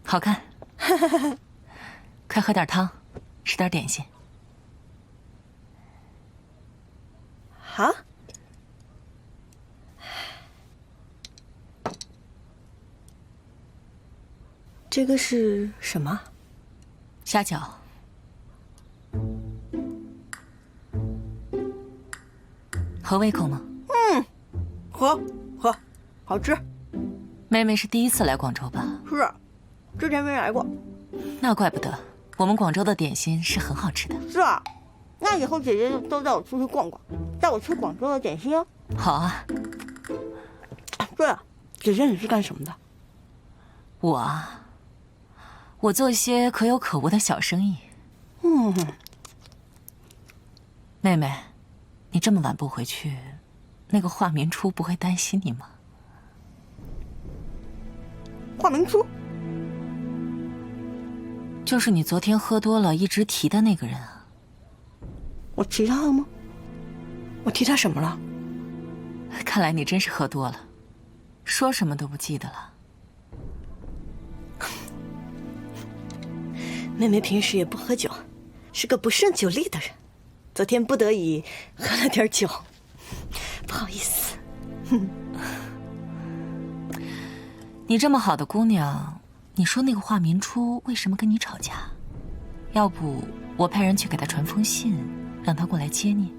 好看。快喝点汤，吃点点心。好。这个是什么？虾饺。合胃口吗？喝，好吃。妹妹是第一次来广州吧？是，之前没来过。那怪不得，我们广州的点心是很好吃的。是啊，那以后姐姐就都带我出去逛逛，带我吃广州的点心哦。好啊。对了，姐姐你是干什么的？我啊，我做些可有可无的小生意。妹妹，你这么晚不回去，那个华明初不会担心你吗？华明初，就是你昨天喝多了一直提的那个人啊。我提他了吗？我提他什么了？看来你真是喝多了，说什么都不记得了。妹妹平时也不喝酒，是个不胜酒力的人。昨天不得已喝了点酒，不好意思。你这么好的姑娘，你说那个华明初为什么跟你吵架？要不我派人去给他传封信，让他过来接你。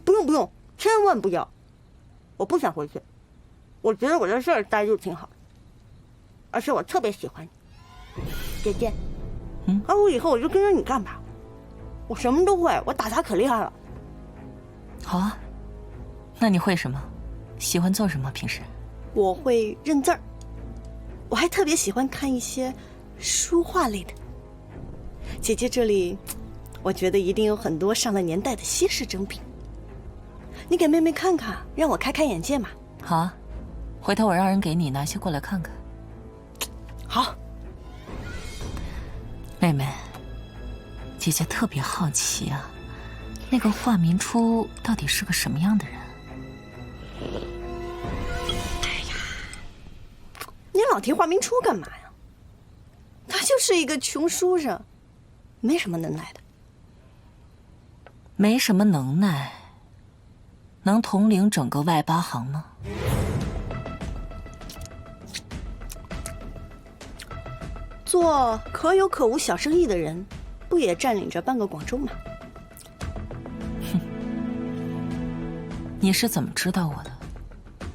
不用，千万不要！我不想回去，我觉得我在这儿待就挺好，而且我特别喜欢你，姐姐。而我以后我就跟着你干吧，我什么都会，我打杂可厉害了。好啊，那你会什么？喜欢做什么？平时？我会认字儿，我还特别喜欢看一些书画类的。姐姐这里，我觉得一定有很多上了年代的稀世珍品，你给妹妹看看，让我开开眼界嘛。好啊，回头我让人给你拿些过来看看。好。妹妹，姐姐特别好奇啊，那个华明初到底是个什么样的人？哎呀，你老提华明初干嘛呀？他就是一个穷书生，没什么能耐的。没什么能耐，能统领整个外八行吗？做可有可无小生意的人，不也占领着半个广州吗？哼，你是怎么知道我的？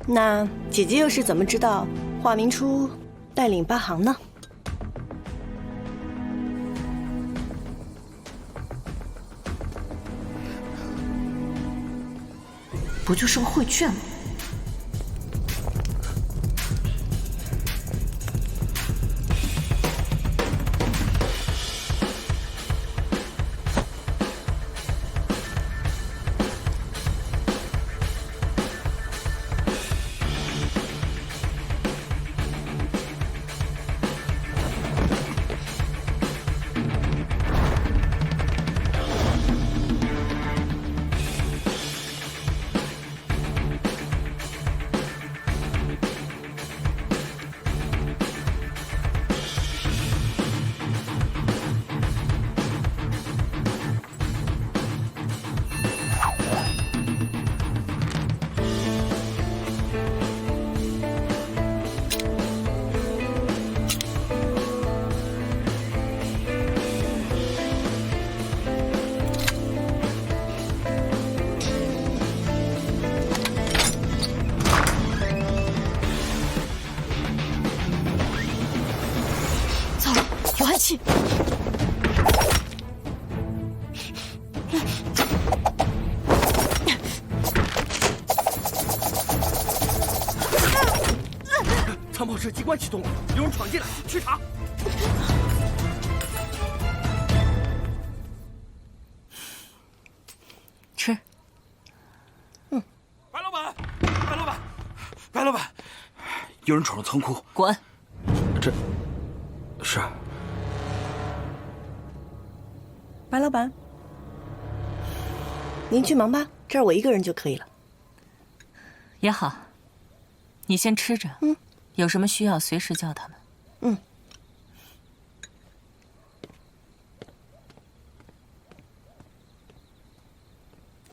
那姐姐又是怎么知道华明初带领八行呢？不就是个绘卷吗？有暗器！藏宝室机关启动了，有人闯进来，去查。吃。白老板，白老板，白老板，有人闯入仓库。滚！这是。白老板，您去忙吧，这儿我一个人就可以了。也好，你先吃着。有什么需要随时叫他们。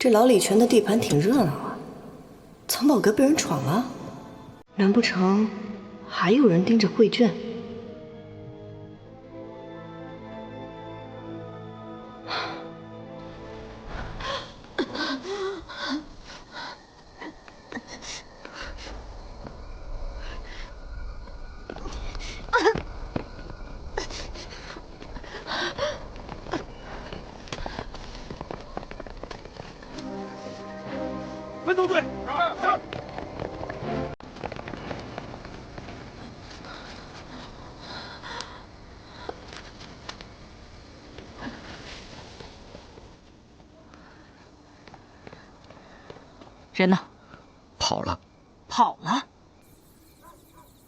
这老李全的地盘挺热闹啊，藏宝阁被人闯了，难不成还有人盯着绘卷？分头队，人呢？跑了。跑了？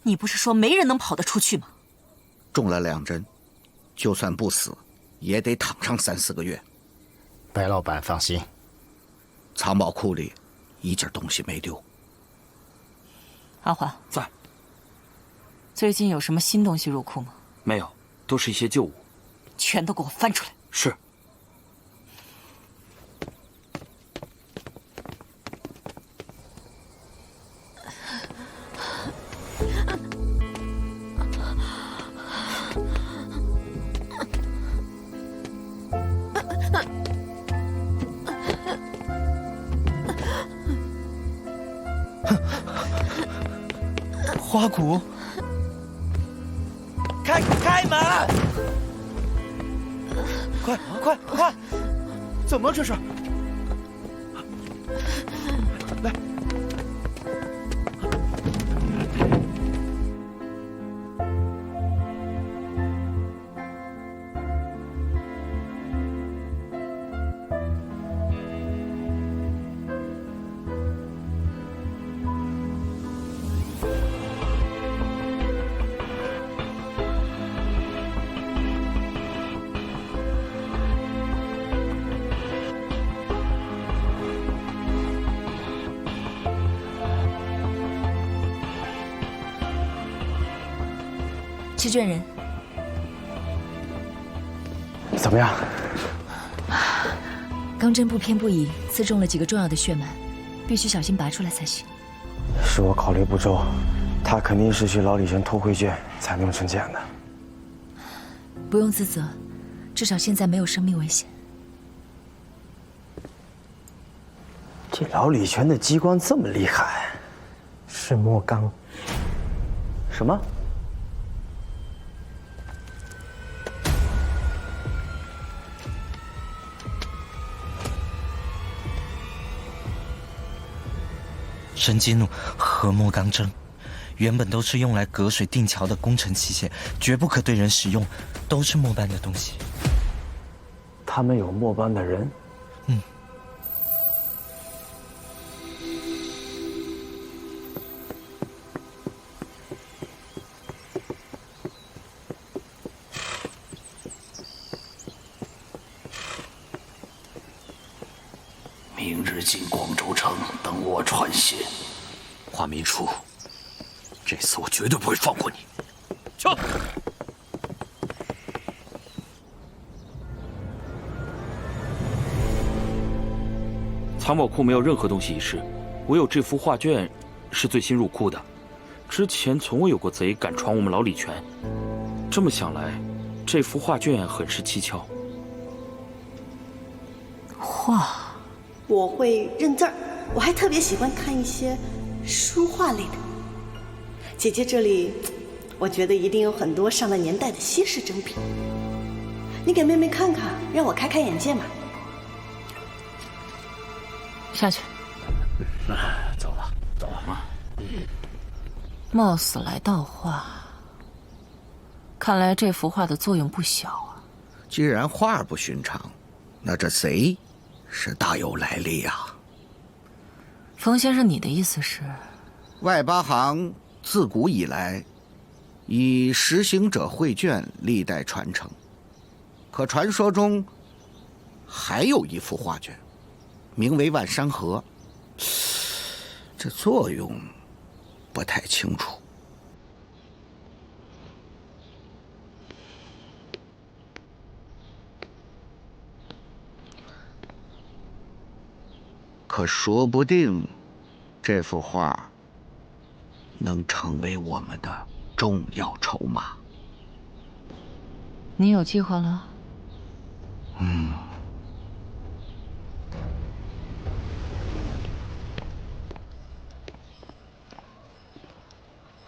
你不是说没人能跑得出去吗？中了2针，就算不死，也得躺上3、4个月。白老板放心，藏宝库里一件东西没丢。阿华在。最近有什么新东西入库吗？没有，都是一些旧物。全都给我翻出来。是。花鼓，开门！快！怎么这是？来，吃卷人，怎么样？钢针不偏不倚，刺中了几个重要的血脉，必须小心拔出来才行。是我考虑不周，他肯定是去老李轩偷绘卷才弄成这样的。不用自责，至少现在没有生命危险。这老李轩的激光这么厉害，是莫刚？什么？神机弩和莫刚针，原本都是用来隔水定桥的工程器械，绝不可对人使用，都是末班的东西。他们有末班的人？嗯。明日进广州城，等我传信。华明初，这次我绝对不会放过你。去。藏宝库没有任何东西遗失，唯有这幅画卷是最新入库的。之前从未有过贼敢闯我们老李泉。这么想来，这幅画卷很是蹊跷。画。我会认字儿，我还特别喜欢看一些书画类的。姐姐这里，我觉得一定有很多上了年代的稀世珍品。你给妹妹看看，让我开开眼界嘛。下去。走了。貌似来道画，看来这幅画的作用不小啊。既然画不寻常，那这贼是大有来历呀。冯先生，你的意思是，外八行自古以来以实行者绘卷历代传承，可传说中还有一幅画卷，名为万山河，这作用不太清楚。可说不定这幅画能成为我们的重要筹码。你有计划了？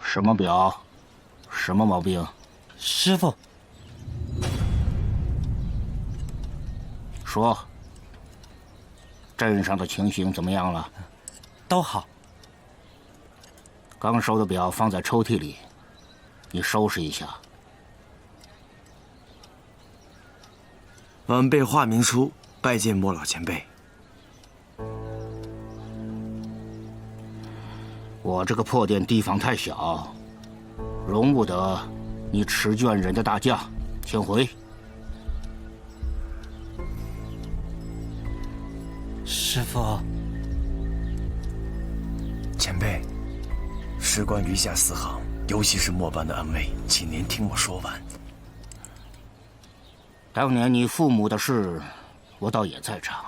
什么表？什么毛病？师傅，说。镇上的情形怎么样了？都好。刚收的表放在抽屉里，你收拾一下。晚辈华明初拜见莫老前辈。我这个破店地方太小，容不得你持卷人的大驾，请回。师傅，前辈，事关余下4行，尤其是末班的安危，请您听我说完。当年你父母的事，我倒也在场，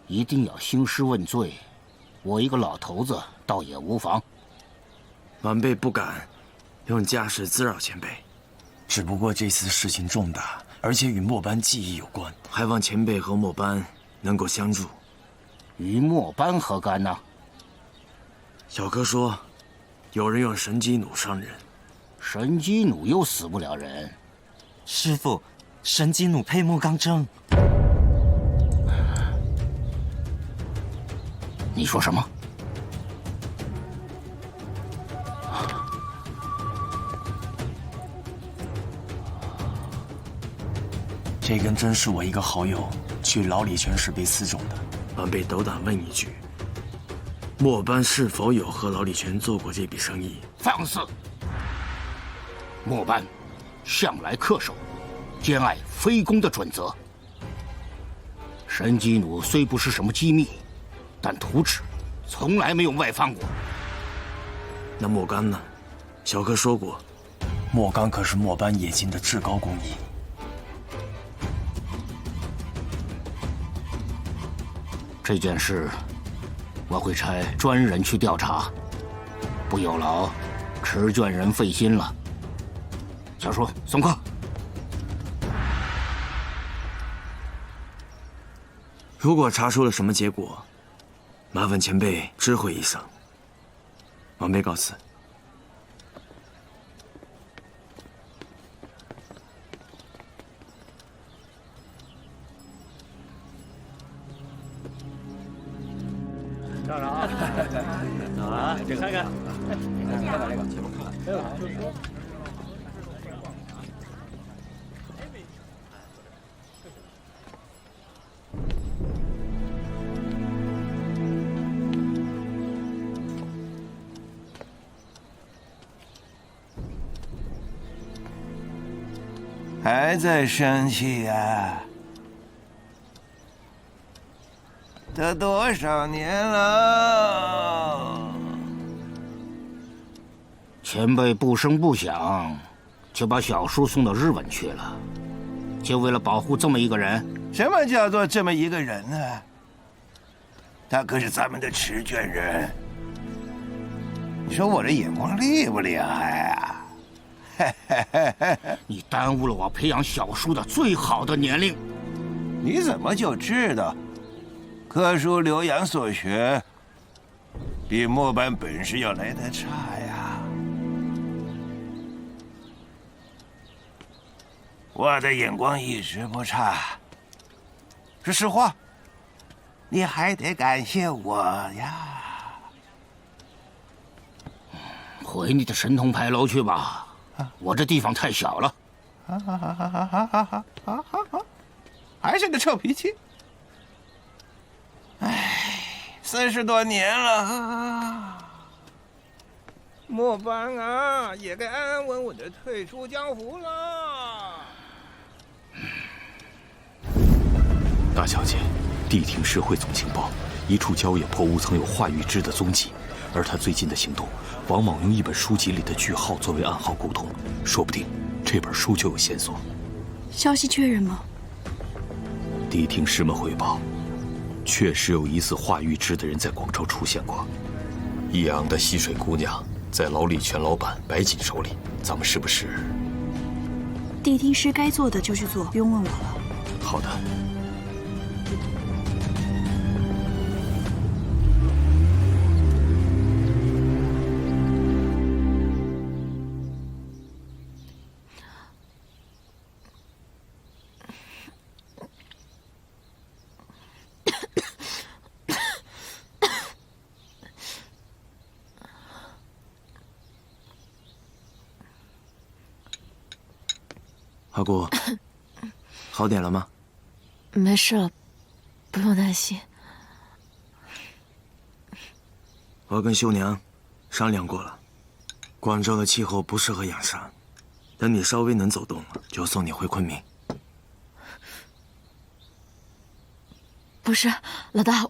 一定要兴师问罪。我一个老头子，倒也无妨。晚辈不敢用家事滋扰前辈，只不过这次事情重大，而且与末班记忆有关，还望前辈和末班能够相助。与末班何干呢？小哥说，有人用神机弩伤人。神机弩又死不了人。师傅，神机弩配木钢针。你说什么？这根针是我一个好友去老李泉时被刺中的。晚辈斗胆问一句，末班是否有和老李泉做过这笔生意？放肆！末班向来恪守兼爱非攻的准则。神机弩虽不是什么机密，但图纸从来没有外放过。那莫干呢？小哥说过，莫干可是末班冶金的至高工艺。这件事，我会差专人去调查，不有劳持卷人费心了。小叔，送客。如果查出了什么结果，麻烦前辈知会一声。晚辈告辞。上上啊！啊，这看看，看看这个，还在生气呀？都多少年了？前辈不声不响，就把小叔送到日本去了，就为了保护这么一个人。什么叫做这么一个人呢？他可是咱们的持卷人。你说我这眼光厉不厉害啊？你耽误了我培养小叔的最好的年龄。你怎么就知道？科书留洋所学，比末班本事要来得差呀。我的眼光一直不差，是实话。你还得感谢我呀。回你的神通牌楼去吧，我这地方太小了。还是个臭脾气。唉，40多年了，末班啊，也该安安稳稳的退出江湖了。大小姐，谛听市汇总情报，一处郊野破屋曾有华玉枝的踪迹，而他最近的行动，往往用一本书籍里的句号作为暗号沟通，说不定这本书就有线索。消息确认吗？谛听师门汇报，确实有疑似华玉芝的人在广州出现过。益阳的溪水姑娘在老李泉老板白锦手里，咱们是不是？谛听师该做的就去做，不用问我了。好的。阿姑，好点了吗？没事了，不用担心。我跟秀娘商量过了，广州的气候不适合养伤，等你稍微能走动了，就送你回昆明。不是，老大，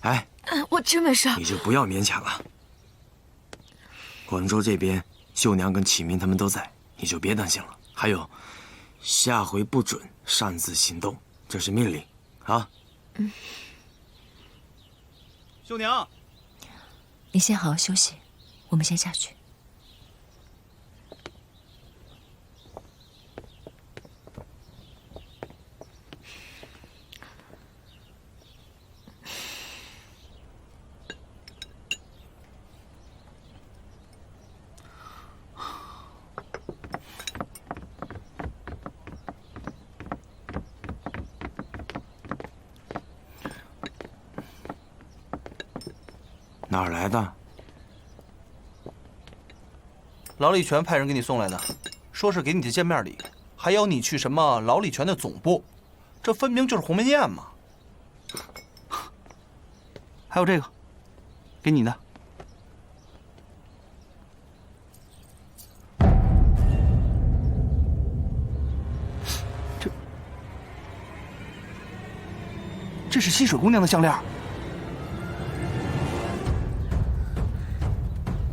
哎，我真没事。你就不要勉强了。广州这边，秀娘跟启明他们都在，你就别担心了。还有，下回不准擅自行动，这是命令，啊。秀娘，你先好好休息，我们先下去。哪儿来的？老李全派人给你送来的，说是给你的见面礼，还邀你去什么老李全的总部，这分明就是鸿门宴嘛。还有这个，给你的。这是溪水姑娘的项链。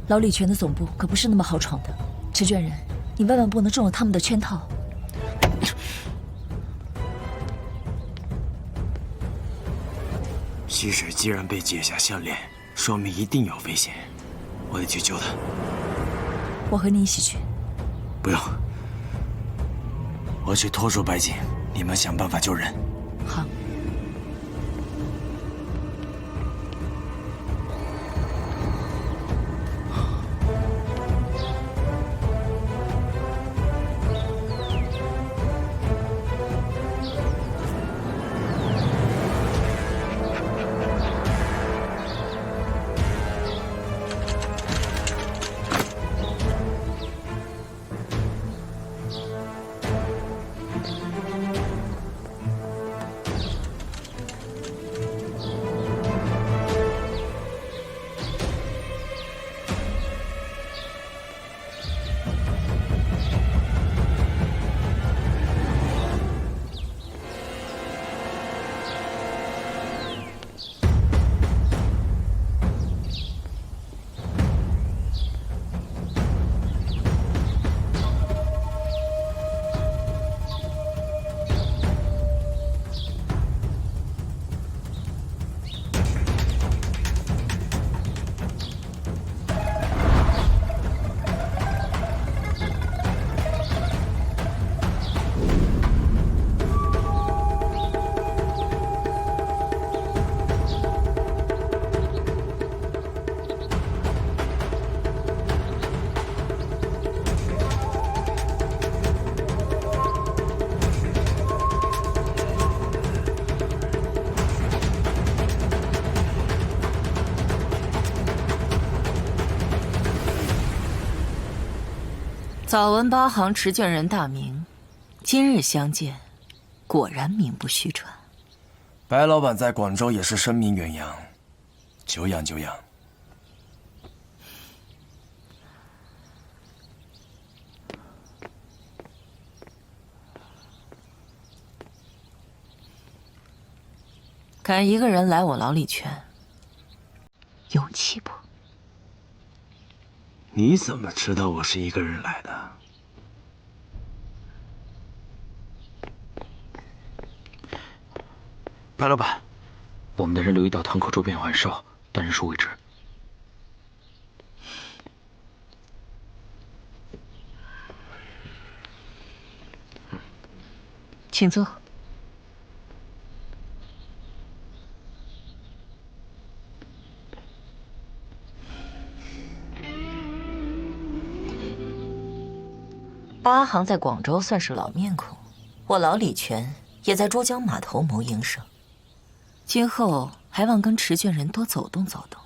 老李全的总部可不是那么好闯的，池卷人，你万万不能中了他们的圈套。溪水既然被解下项链，说明一定有危险，我得去救他。我和你一起去。不用，我去拖住白锦，你们想办法救人。好。早闻八行池卷人大名，今日相见，果然名不虚传。白老板在广州也是声名远扬，久仰久仰。敢一个人来我老李泉，有气不？你怎么知道我是一个人来的？白老板，我们的人留意到堂口周边晚哨，但人数未知。请坐。八阿行在广州算是老面孔，我老李全也在珠江码头谋营生，今后还望跟池卷人多走动走动。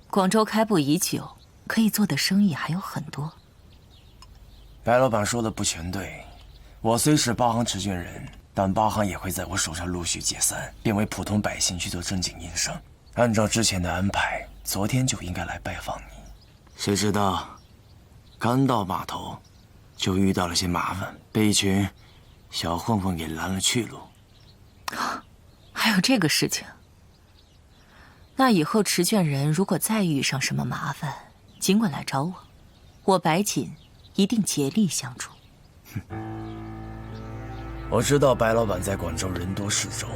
广州开埠已久，可以做的生意还有很多。白老板说的不全对，我虽是八行池卷人，但八行也会在我手上陆续解散，变为普通百姓去做正经营生。按照之前的安排，昨天就应该来拜访你，谁知道刚到码头就遇到了些麻烦，被一群小混混给拦了去路。还有这个事情？那以后池卷人如果再遇上什么麻烦，尽管来找我，我白锦一定竭力相助。我知道白老板在广州人多势众，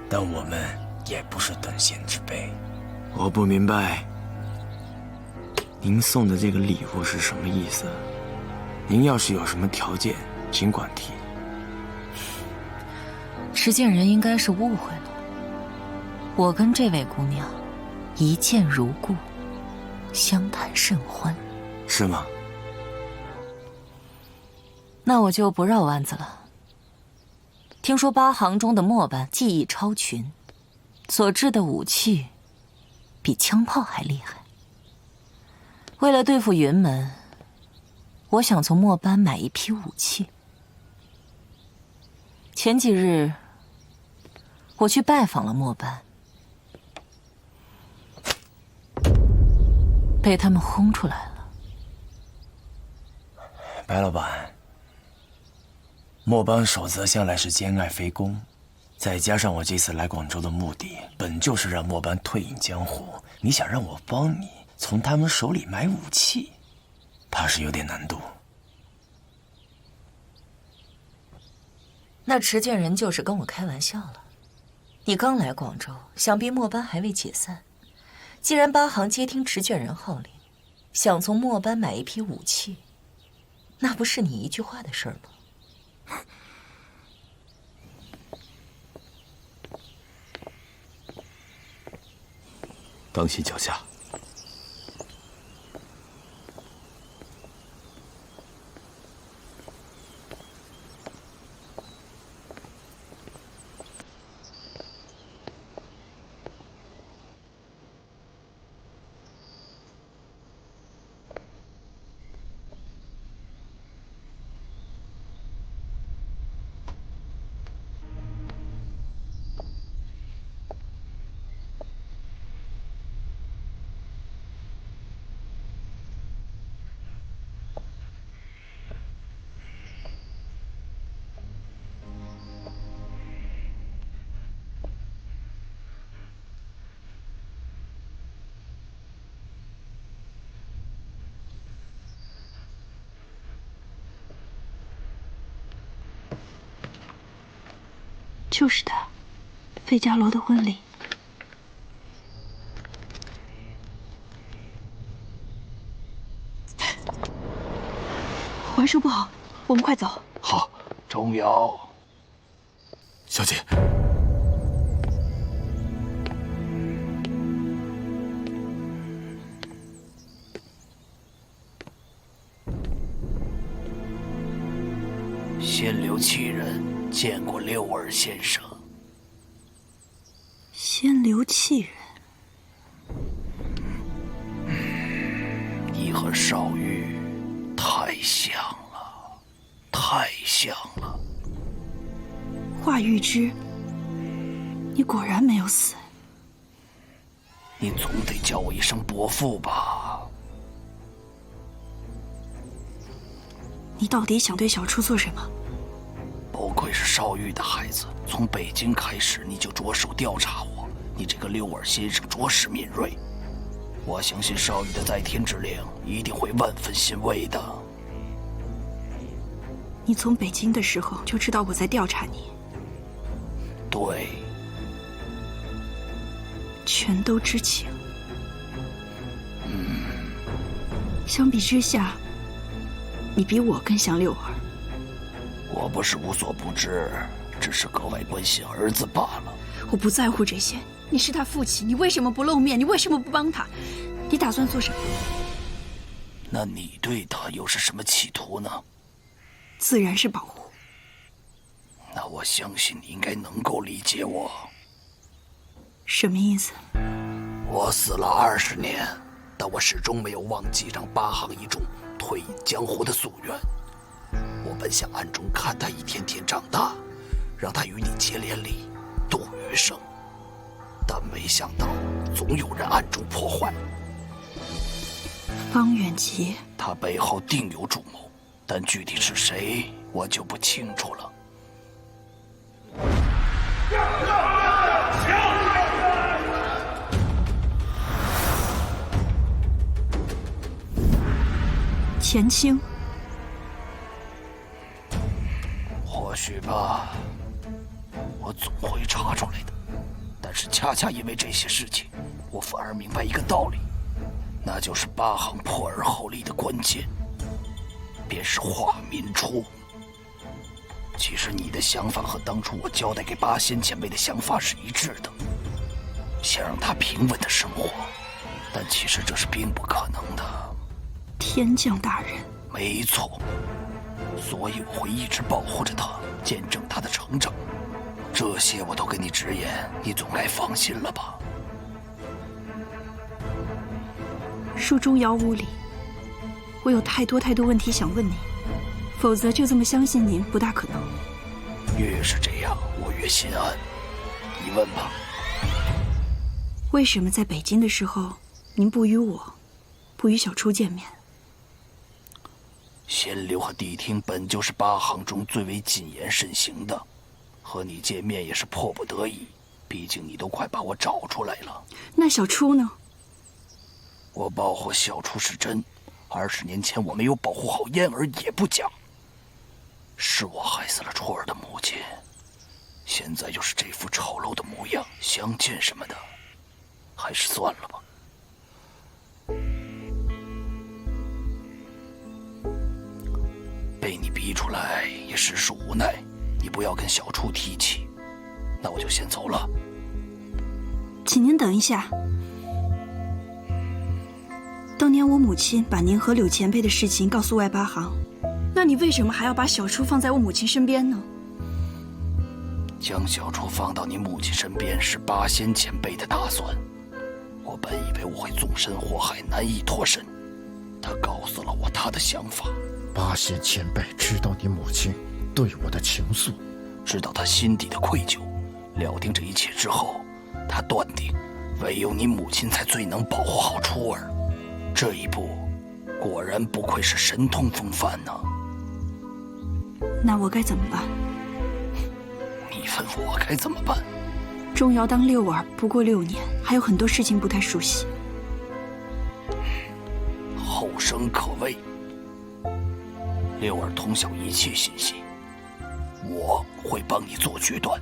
但我们也不是等闲之辈。我不明白您送的这个礼物是什么意思？您要是有什么条件，尽管提。池卷人应该是误会了，我跟这位姑娘一见如故，相谈甚欢。是吗？那我就不绕弯子了。听说八行中的末班技艺超群，所制的武器比枪炮还厉害。为了对付云门，我想从末班买一批武器。前几日我去拜访了末班，被他们轰出来了。白老板，末班守则向来是兼爱非攻，再加上我这次来广州的目的本就是让末班退隐江湖，你想让我帮你从他们手里买武器，怕是有点难度。那池卷人就是跟我开玩笑了。你刚来广州，想必末班还未解散。既然八行接听池卷人号令，想从末班买一批武器，那不是你一句话的事儿吗？当心脚下。就是他，费家楼的婚礼。环叔不好，我们快走。好，钟瑶，小姐。仙流气人见过六耳先生。仙流气人，你和少玉太像了，太像了。华玉之，你果然没有死。你总得叫我一声伯父吧？你到底想对小初做什么？不愧是少玉的孩子，从北京开始你就着手调查我。你这个六耳先生着实敏锐，我相信少玉的在天之灵一定会万分欣慰的。你从北京的时候就知道我在调查你，对，全都知情。相比之下，你比我更像六儿。我不是无所不知，只是格外关心儿子罢了。我不在乎这些。你是他父亲，你为什么不露面？你为什么不帮他？你打算做什么？那你对他又是什么企图呢？自然是保护。那我相信你应该能够理解我。什么意思？我死了20年，但我始终没有忘记让八行一众退隐江湖的夙愿。我本想暗中看他一天天长大，让他与你结连理，度余生。但没想到，总有人暗中破坏。方远吉，他背后定有主谋，但具体是谁，我就不清楚了。钱青，或许吧，我总会查出来的。但是恰恰因为这些事情，我反而明白一个道理，那就是八行破而后立的关键，便是化民出。其实你的想法和当初我交代给八仙前辈的想法是一致的，想让他平稳的生活，但其实这是并不可能的。天降大人，没错，所以我会一直保护着他，见证他的成长。这些我都跟你直言，你总该放心了吧？书中瑶屋里，我有太多问题想问你，否则就这么相信您不大可能。越是这样，我越心安。你问吧。为什么在北京的时候，您不与小初见面？仙流和谛听本就是八行中最为谨言慎行的。和你见面也是迫不得已，毕竟你都快把我找出来了。那小初呢？我保护小初是真，20年前我没有保护好燕儿也不假。是我害死了初儿的母亲，现在又是这副丑陋的模样，相见什么的，还是算了吧。被你逼出来也实属无奈。你不要跟小初提起，那我就先走了。请您等一下。当年我母亲把您和柳前辈的事情告诉外八行，那你为什么还要把小初放在我母亲身边呢？将小初放到你母亲身边是八仙前辈的打算。我本以为我会纵身祸害，难以脱身。他告诉了我他的想法。八仙前辈知道你母亲对我的情愫，知道他心底的愧疚，了定这一切之后，他断定唯有你母亲才最能保护好初儿。这一步果然不愧是神通风范呢。那我该怎么办？你问我该怎么办？钟瑶当六儿不过6年，还有很多事情不太熟悉。后生可畏，六儿通晓一切信息，我会帮你做决断。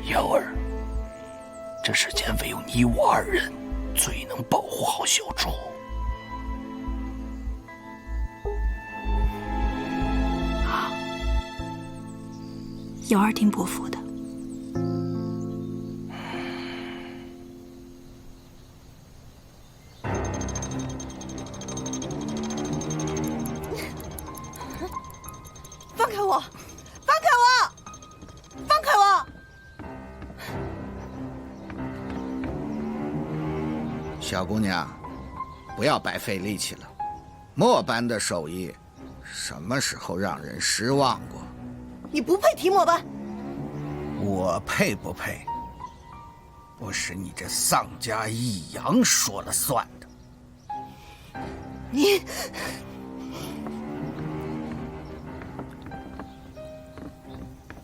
瑶儿，这世间唯有你我2人最能保护好小初。好，瑶儿听伯父的。放开我！放开我！放开我！小姑娘，不要白费力气了。末班的手艺，什么时候让人失望过？你不配提末班。我配不配？不是你这丧家义阳说了算的。你。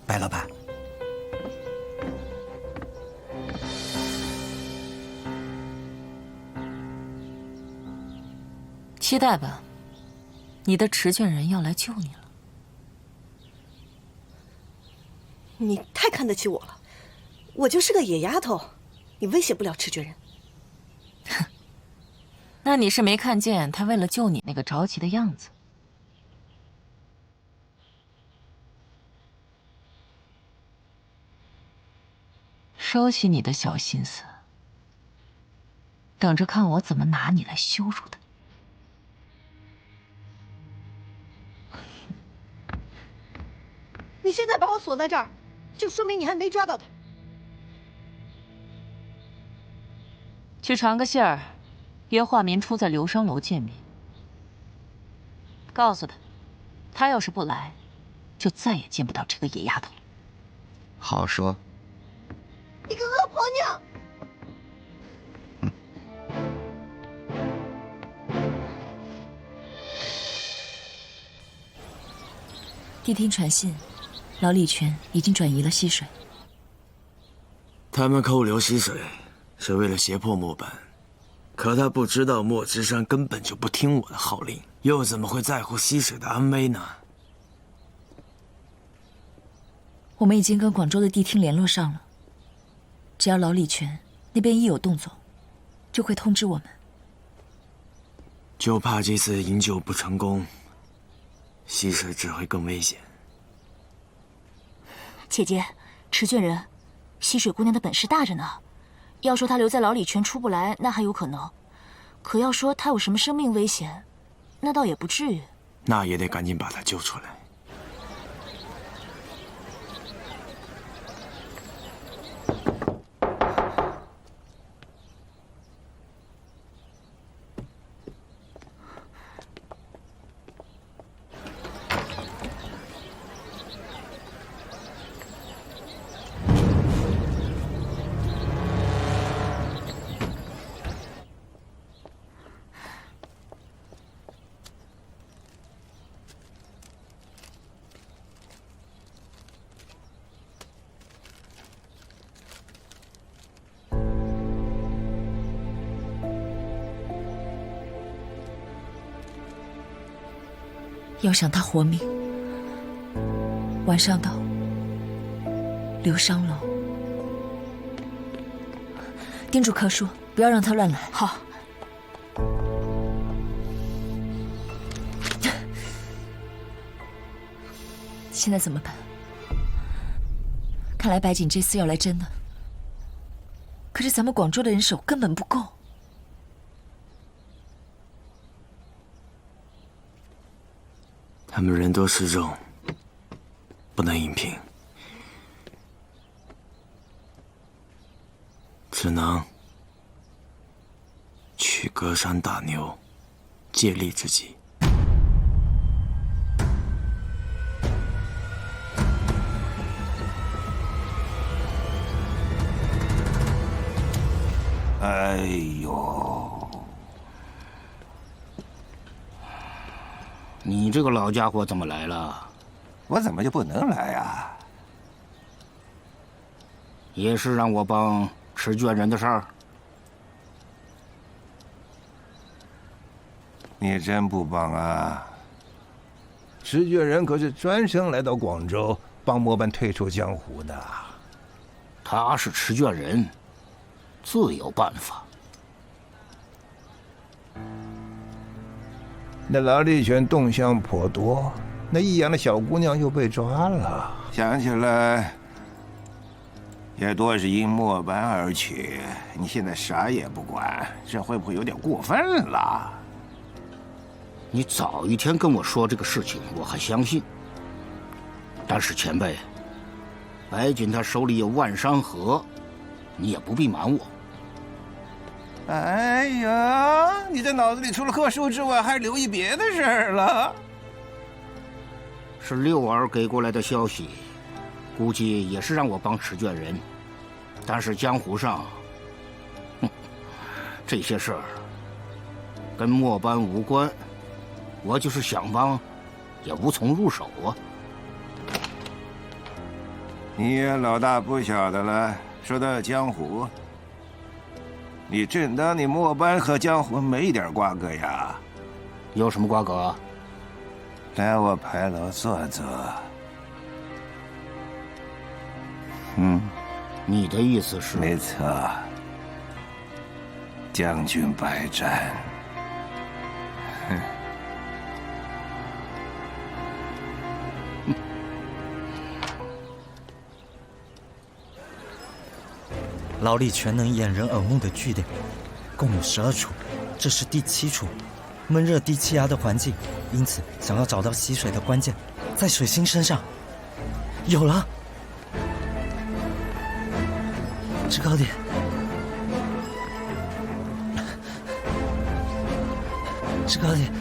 白老板，期待吧。你的持卷人要来救你了。你太看得起我了，我就是个野丫头，你威胁不了持卷人。哼，那你是没看见他为了救你那个着急的样子。收起你的小心思，等着看我怎么拿你来羞辱他。你现在把我锁在这儿，就说明你还没抓到他。去传个信儿，约华民初在流商楼见面。告诉他，他要是不来，就再也见不到这个野丫头。好说。你个恶婆娘！谛听传信，老李全已经转移了溪水。他们扣留溪水，是为了胁迫墨班，可他不知道墨之山根本就不听我的号令，又怎么会在乎溪水的安危呢？我们已经跟广州的谛听联络上了，只要老李全那边一有动作，就会通知我们。就怕这次营救不成功，溪水只会更危险。姐姐，持卷人，溪水姑娘的本事大着呢。要说她留在老李全出不来，那还有可能；可要说她有什么生命危险，那倒也不至于。那也得赶紧把她救出来。要想他活命，晚上到流商楼，叮嘱柯叔不要让他乱来。好。现在怎么办？看来白锦这次要来真的，可是咱们广州的人手根本不够。他们人多势众，不能硬拼，只能取隔山打牛，借力之计。哎呦！你这个老家伙怎么来了？我怎么就不能来啊？也是让我帮持卷人的事儿。你真不帮啊！持卷人可是专程来到广州帮墨班退出江湖的。他是持卷人，自有办法。那老李全动向颇多，那益阳的小姑娘又被抓了，想起来也多是因墨班而起。你现在啥也不管，这会不会有点过分了？你早一天跟我说这个事情，我还相信。但是前辈，白锦他手里有万山河，你也不必瞒我。哎呀，你这脑子里除了课书之外，还留意别的事儿了？是六儿给过来的消息，估计也是让我帮持卷人。但是江湖上，这些事儿跟墨班无关，我就是想帮，也无从入手啊。你也老大不小的了，说到江湖。你真当你墨班和江湖没一点瓜葛呀？有什么瓜葛？带我牌楼坐坐。你的意思是？没错，将军百战。老李泉能掩人耳目的据点，共有12处，这是第7处，闷热低气压的环境，因此想要找到吸水的关键，在水星身上。有了，制高点，制高点，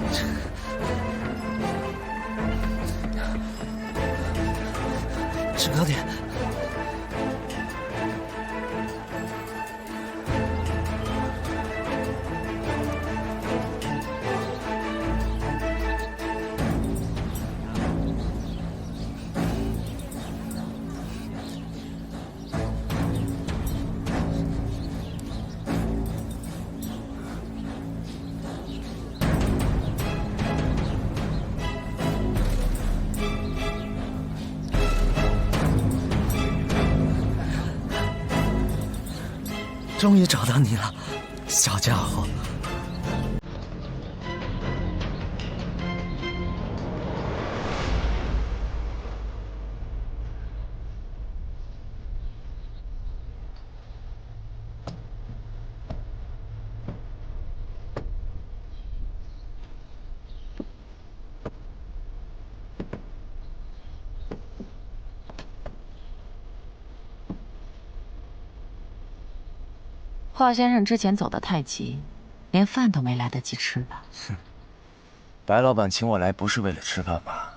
制高点。终于找到你了，小家伙。华先生之前走得太急，连饭都没来得及吃吧？哼，白老板请我来不是为了吃饭吧？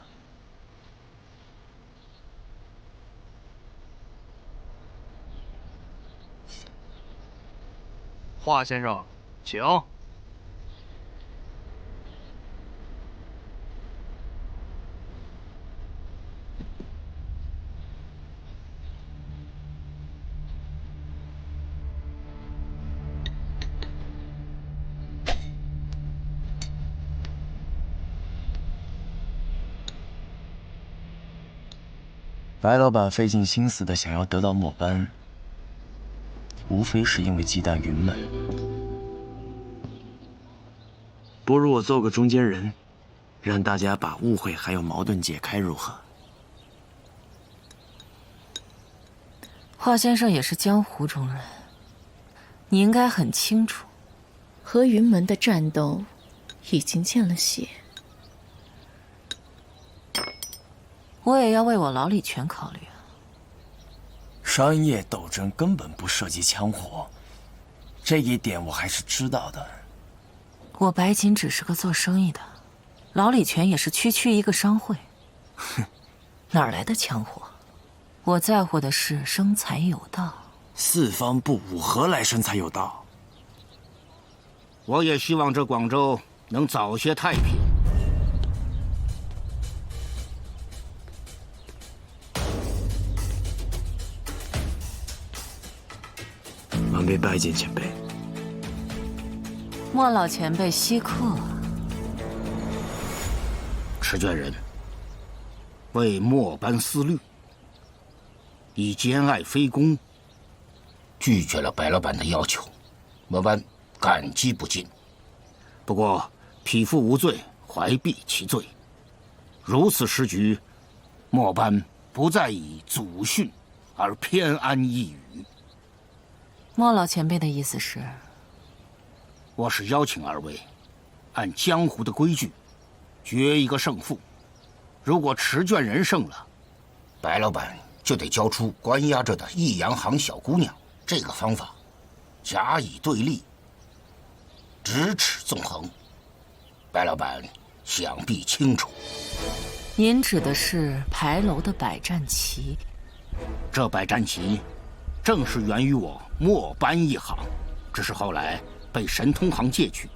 华先生，请。白老板费尽心思的想要得到末班，无非是因为忌惮云门。不如我做个中间人，让大家把误会还有矛盾解开，如何？华先生也是江湖中人，你应该很清楚，和云门的战斗已经见了血。我也要为我老李全考虑啊。商业斗争根本不涉及枪火，这一点我还是知道的。我白锦只是个做生意的，老李全也是区一个商会。哼，哪来的枪火？我在乎的是生财有道。四方不武，何来生财有道？我也希望这广州能早些太平。晚辈拜见前辈。莫老前辈稀客。持卷人为末班思虑，以兼爱非攻，拒绝了白老板的要求，末班感激不尽。不过匹夫无罪，怀璧其罪。如此时局，末班不再以祖训而偏安一隅。莫老前辈的意思是？我是邀请二位，按江湖的规矩，决一个胜负。如果持卷人胜了，白老板就得交出关押着的益阳行小姑娘。这个方法，甲乙对立，咫尺纵横。白老板想必清楚。您指的是牌楼的百战旗？这百战旗，正是源于我末班一行，只是后来被神通行借去，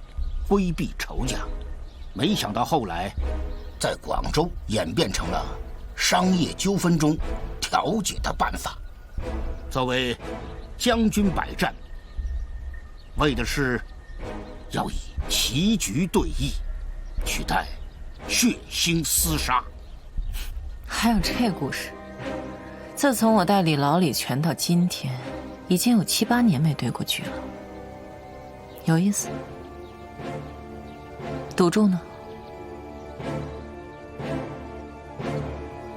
规避仇家。没想到后来，在广州演变成了商业纠纷中调解的办法。作为将军百战，为的是要以棋局对弈，取代血腥厮杀。还有这故事？自从我代理老李全到今天，已经有7、8年没对过局了，有意思。赌注呢？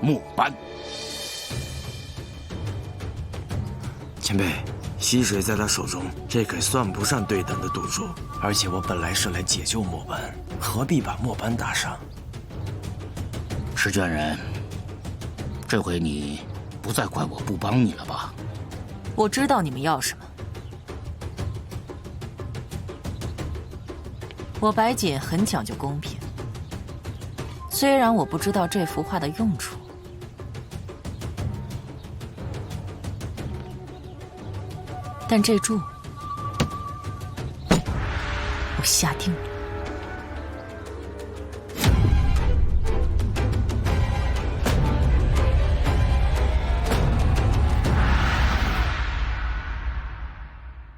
末班。前辈，溪水在他手中，这可算不上对等的赌注。而且我本来是来解救末班，何必把末班打伤？石卷人，这回你不再怪我不帮你了吧？我知道你们要什么。我白锦很讲究公平，虽然我不知道这幅画的用处，但这注我下定了。